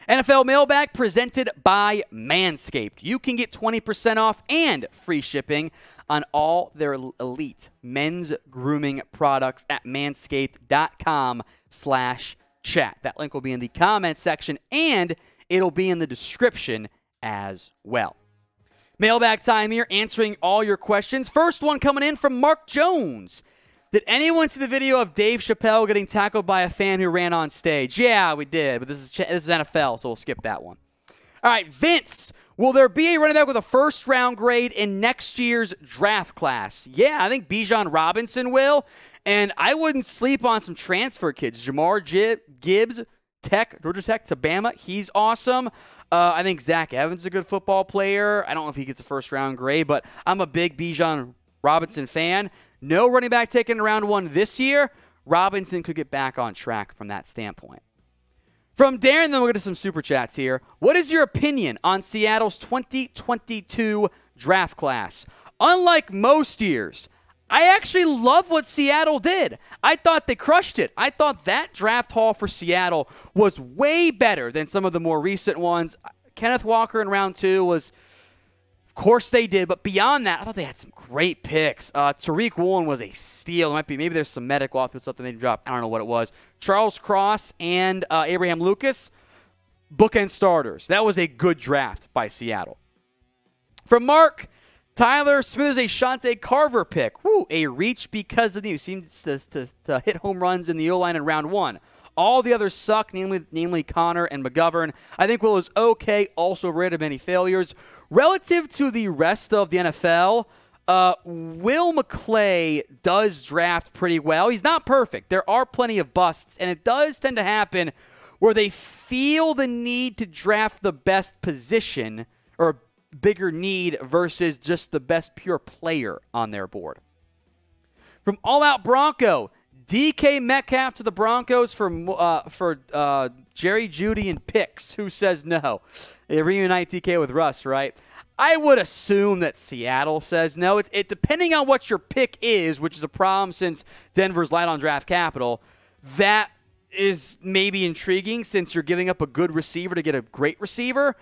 NFL Mailbag presented by Manscaped. You can get 20% off and free shipping on all their elite men's grooming products at manscaped.com/chat. That link will be in the comment section, and it'll be in the description as well. Mailbag time here, answering all your questions. First one coming in from Mark Jones. Did anyone see the video of Dave Chappelle getting tackled by a fan who ran on stage? Yeah, we did, but this is NFL, so we'll skip that one. All right, Vince, will there be a running back with a first-round grade in next year's draft class? Yeah, I think Bijan Robinson will, and I wouldn't sleep on some transfer kids. Jamar Gibbs, Georgia Tech to Bama, he's awesome. I think Zach Evans is a good football player. I don't know if he gets a first-round grade, but I'm a big Bijan Robinson fan. No running back taken in round 1 this year. Robinson could get back on track from that standpoint. From Darren, then we'll get to some super chats here. What is your opinion on Seattle's 2022 draft class? Unlike most years, I actually love what Seattle did. I thought they crushed it. I thought that draft haul for Seattle was way better than some of the more recent ones. Kenneth Walker in round 2 was... Of course they did, but beyond that, I thought they had some great picks. Tariq Woolen was a steal. Maybe there's some medical off-field stuff that they dropped. I don't know what it was. Charles Cross and Abraham Lucas, bookend starters. That was a good draft by Seattle. From Mark, Tyler Smith is a Shante Carver pick. Woo, a reach because of you. Seems to hit home runs in the O-line in round 1. All the others suck, namely Connor and McGovern. I think Will is okay, also rid of many failures. Relative to the rest of the NFL, Will McClay does draft pretty well. He's not perfect. There are plenty of busts, and it does tend to happen where they feel the need to draft the best position or bigger need versus just the best pure player on their board. From All Out Bronco, DK Metcalf to the Broncos for Jerry Jeudy and Picks. Who says no? They reunite DK with Russ, right? I would assume that Seattle says no. It depending on what your pick is, which is a problem since Denver's light on draft capital, that is maybe intriguing since you're giving up a good receiver to get a great receiver.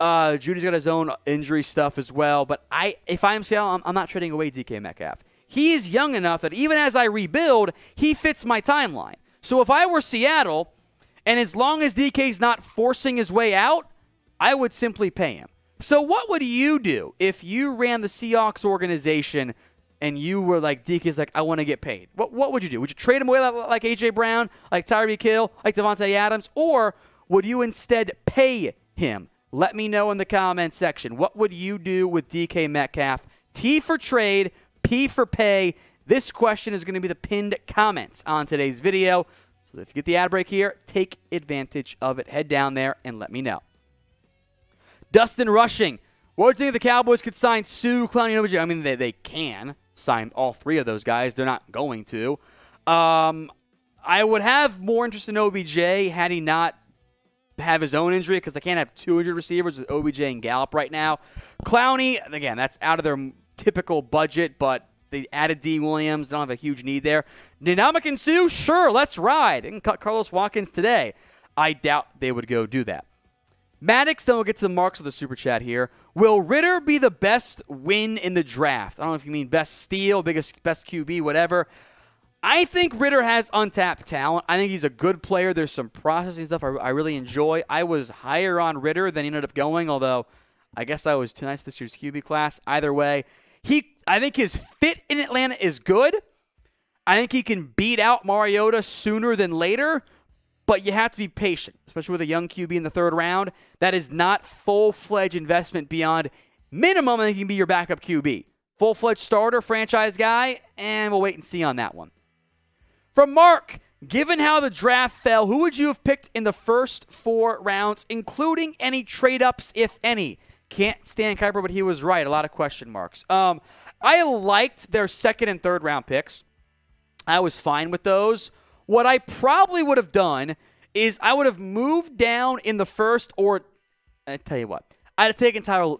Judy's got his own injury stuff as well. But if I'm Seattle, I'm not trading away DK Metcalf. He is young enough that even as I rebuild, he fits my timeline. So if I were Seattle, and as long as DK's not forcing his way out, I would simply pay him. So what would you do if you ran the Seahawks organization and you were like, DK's like, I want to get paid? What would you do? Would you trade him away like A.J. Brown, like Tyree Kill, like Devontae Adams? Or would you instead pay him? Let me know in the comment section. What would you do with DK Metcalf? T for trade, P for pay. This question is going to be the pinned comment on today's video. So if you get the ad break here, take advantage of it. Head down there and let me know. Dustin Rushing. What do you think the Cowboys could sign Suh, Clowney, and OBJ? I mean, they can sign all 3 of those guys. They're not going to. I would have more interest in OBJ had he not have his own injury because they can't have 2 injured receivers with OBJ and Gallup right now. Clowney, again, that's out of their typical budget, but they added D. Williams. They don't have a huge need there. Ndamukong Suh, sure, let's ride. They can cut Carlos Watkins today. I doubt they would go do that. Maddox, then we'll get to the marks of the Super Chat here. Will Ritter be the best win in the draft? I don't know if you mean best steal, best QB, whatever. I think Ritter has untapped talent. I think he's a good player. There's some processing stuff I really enjoy. I was higher on Ritter than he ended up going, although I guess I was too nice this year's QB class. Either way, I think his fit in Atlanta is good. I think he can beat out Mariota sooner than later, but you have to be patient, especially with a young QB in the 3rd round. That is not full-fledged investment beyond minimum. I think he can be your backup QB. Full-fledged starter, franchise guy, and we'll wait and see on that one. From Mark, given how the draft fell, who would you have picked in the first 4 rounds, including any trade-ups, if any? Can't stand Kuiper, but he was right. A lot of question marks. I liked their 2nd and 3rd round picks. I was fine with those. What I probably would have done is I would have moved down in the 1st, or I tell you what, I'd have taken Tyler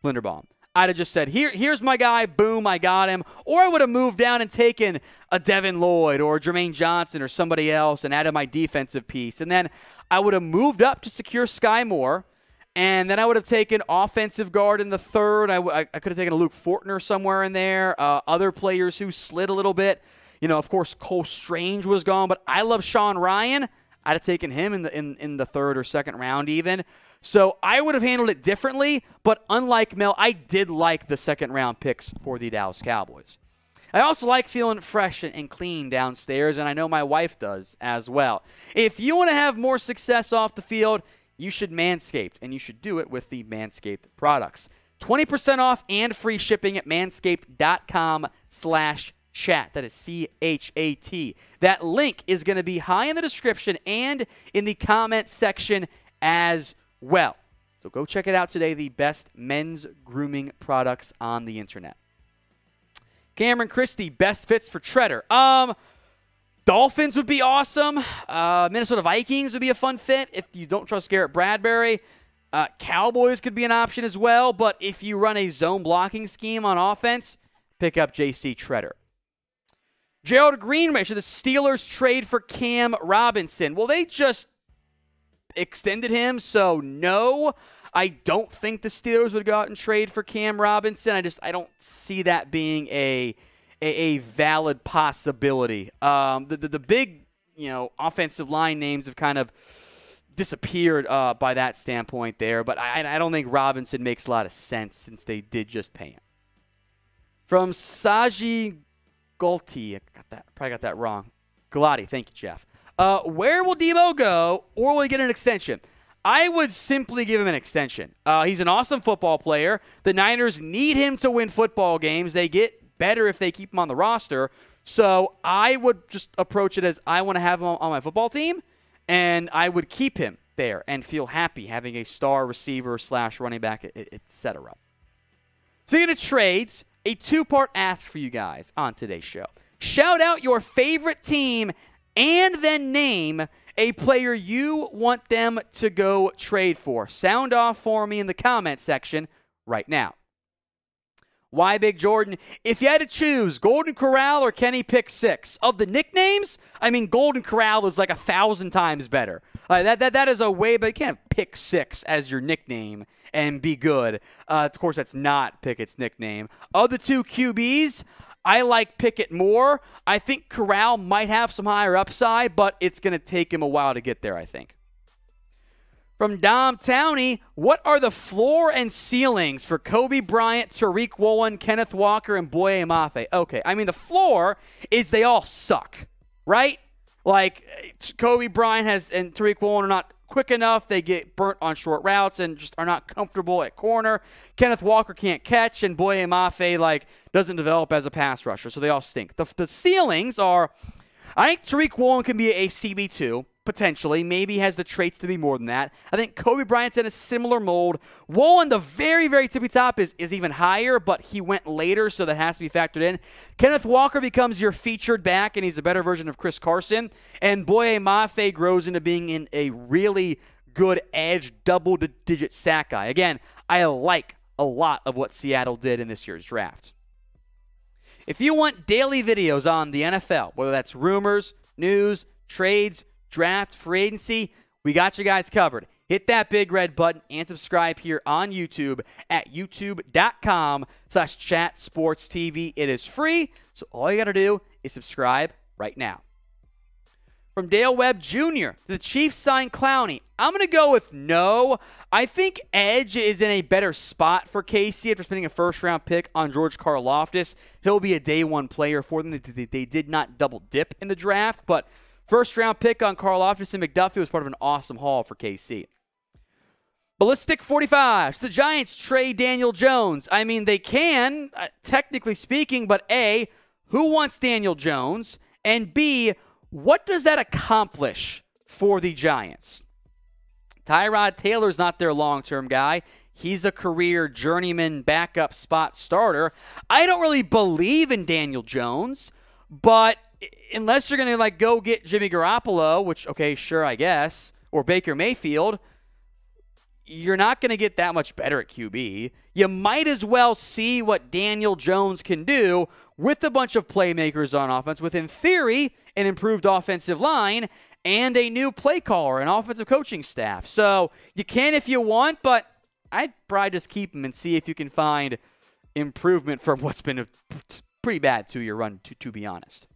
Linderbaum. I'd have just said, here's my guy, boom, I got him. Or I would have moved down and taken a Devin Lloyd or Jermaine Johnson or somebody else and added my defensive piece. And then I would have moved up to secure Sky Moore. And then I would have taken offensive guard in the third. I could have taken a Luke Fortner somewhere in there. Other players who slid a little bit. Of course, Cole Strange was gone, but I love Sean Ryan. I'd have taken him in the third or second round even. So I would have handled it differently, but unlike Mel, I did like the second-round picks for the Dallas Cowboys. I also like feeling fresh and clean downstairs, and I know my wife does as well. If you want to have more success off the field, you should Manscaped, and you should do it with the Manscaped products. 20% off and free shipping at manscaped.com/chat. That is CHAT. That link is going to be high in the description and in the comment section as well. So go check it out today, the best men's grooming products on the internet. Cameron Christie, best fits for Tretter. Dolphins would be awesome. Minnesota Vikings would be a fun fit if you don't trust Garrett Bradbury. Cowboys could be an option as well, but if you run a zone blocking scheme on offense, pick up JC Tretter. Gerald Greenwich, should the Steelers trade for Cam Robinson? Well, they just extended him, so no. I don't think the Steelers would go out and trade for Cam Robinson. I don't see that being a valid possibility. The big, offensive line names have kind of disappeared by that standpoint there, but I don't think Robinson makes a lot of sense since they did just pay him. From Saji Gulti, probably got that wrong. Galati, thank you, Jeff. Where will Deebo go, or will he get an extension? I would simply give him an extension. He's an awesome football player. The Niners need him to win football games. They get better if they keep him on the roster. So I would just approach it as I want to have him on my football team, and I would keep him there and feel happy having a star receiver / running back, etc. Speaking of trades, a two-part ask for you guys on today's show. Shout out your favorite team and then name a player you want them to go trade for. Sound off for me in the comment section right now. Why Big Jordan? If you had to choose Golden Corral or Kenny Pickett, of the nicknames, Golden Corral is like 1,000 times better. That is a way, but you can't have Pickett as your nickname and be good. Of course, that's not Pickett's nickname. Of the two QBs, I like Pickett more. I think Corral might have some higher upside, but it's going to take him a while to get there, I think. From Dom Towney, what are the floor and ceilings for Coby Bryant, Tariq Woolen, Kenneth Walker, and Boye Mafe? Okay, the floor is they all suck, right? Like, Coby Bryant and Tariq Woolen are not quick enough. They get burnt on short routes and just are not comfortable at corner. Kenneth Walker can't catch, and Boye Mafe, doesn't develop as a pass rusher, so they all stink. The ceilings are, I think Tariq Woolen can be a CB2, potentially. Maybe has the traits to be more than that. I think Coby Bryant's in a similar mold. Woolen, the very, very tippy top, is even higher, but he went later, so that has to be factored in. Kenneth Walker becomes your featured back, and he's a better version of Chris Carson. And Boye Mafe grows into being in a really good edge, double-digit sack guy. Again, I like a lot of what Seattle did in this year's draft. If you want daily videos on the NFL, whether that's rumors, news, trades, draft, free agency, we got you guys covered. Hit that big red button and subscribe here on YouTube at youtube.com/chatsportstv. It is free, so all you got to do is subscribe right now. From Dale Webb Jr., the Chiefs sign Clowney. I'm going to go with no. I think edge is in a better spot for KC after spending a first-round pick on George Karlaftis. He'll be a day-one player for them. They did not double-dip in the draft, but first-round pick on Karlaftis and McDuffie was part of an awesome haul for KC. Ballistic 45. So the Giants trade Daniel Jones. They can, technically speaking, but A, who wants Daniel Jones? And B, what does that accomplish for the Giants? Tyrod Taylor's not their long-term guy. He's a career journeyman backup spot starter. I don't really believe in Daniel Jones, but unless you're going to go get Jimmy Garoppolo, which, okay, sure, I guess, or Baker Mayfield, you're not going to get that much better at QB. You might as well see what Daniel Jones can do with a bunch of playmakers on offense, with, in theory, an improved offensive line and a new play caller and offensive coaching staff. So you can if you want, but I'd probably just keep him and see if you can find improvement from what's been a pretty bad 2-year run, to be honest.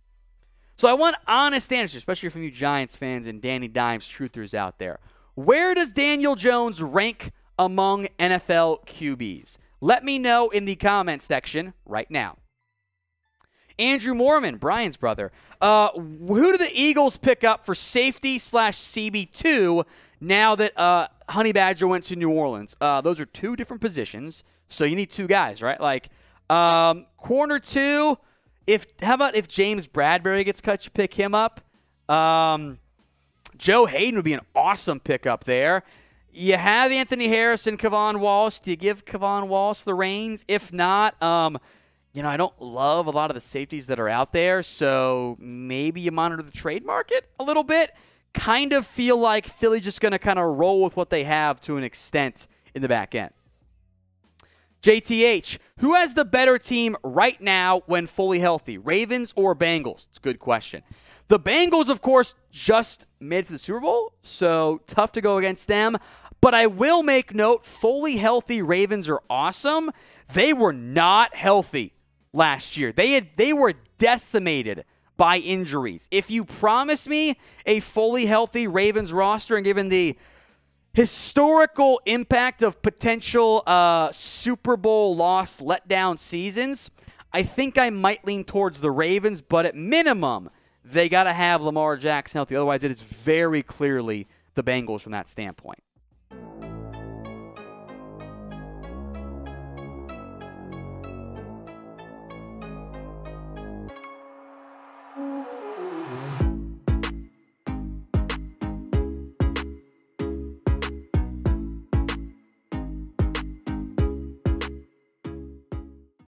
So I want honest answers, especially from you Giants fans and Danny Dimes truthers out there. Where does Daniel Jones rank among NFL QBs? Let me know in the comment section right now. Andrew Mormon, Brian's brother. Who do the Eagles pick up for safety/CB2 now that Honey Badger went to New Orleans? Those are two different positions, so you need two guys, right? Like corner 2, how about if James Bradbury gets cut, you pick him up? Joe Hayden would be an awesome pickup there. You have Anthony Harris and Kevon Wallace. Do you give Kevon Wallace the reins? If not, I don't love a lot of the safeties that are out there, so maybe you monitor the trade market a little bit. Kind of feel like Philly's just going to kind of roll with what they have to an extent in the back end. JTH, who has the better team right now when fully healthy, Ravens or Bengals? It's a good question. The Bengals, of course, just made it to the Super Bowl, so tough to go against them. But I will make note, fully healthy Ravens are awesome. They were not healthy last year. They were decimated by injuries. If you promise me a fully healthy Ravens roster, and given the historical impact of potential Super Bowl loss letdown seasons, I think I might lean towards the Ravens, but at minimum, they got to have Lamar Jackson healthy. Otherwise, it is very clearly the Bengals from that standpoint.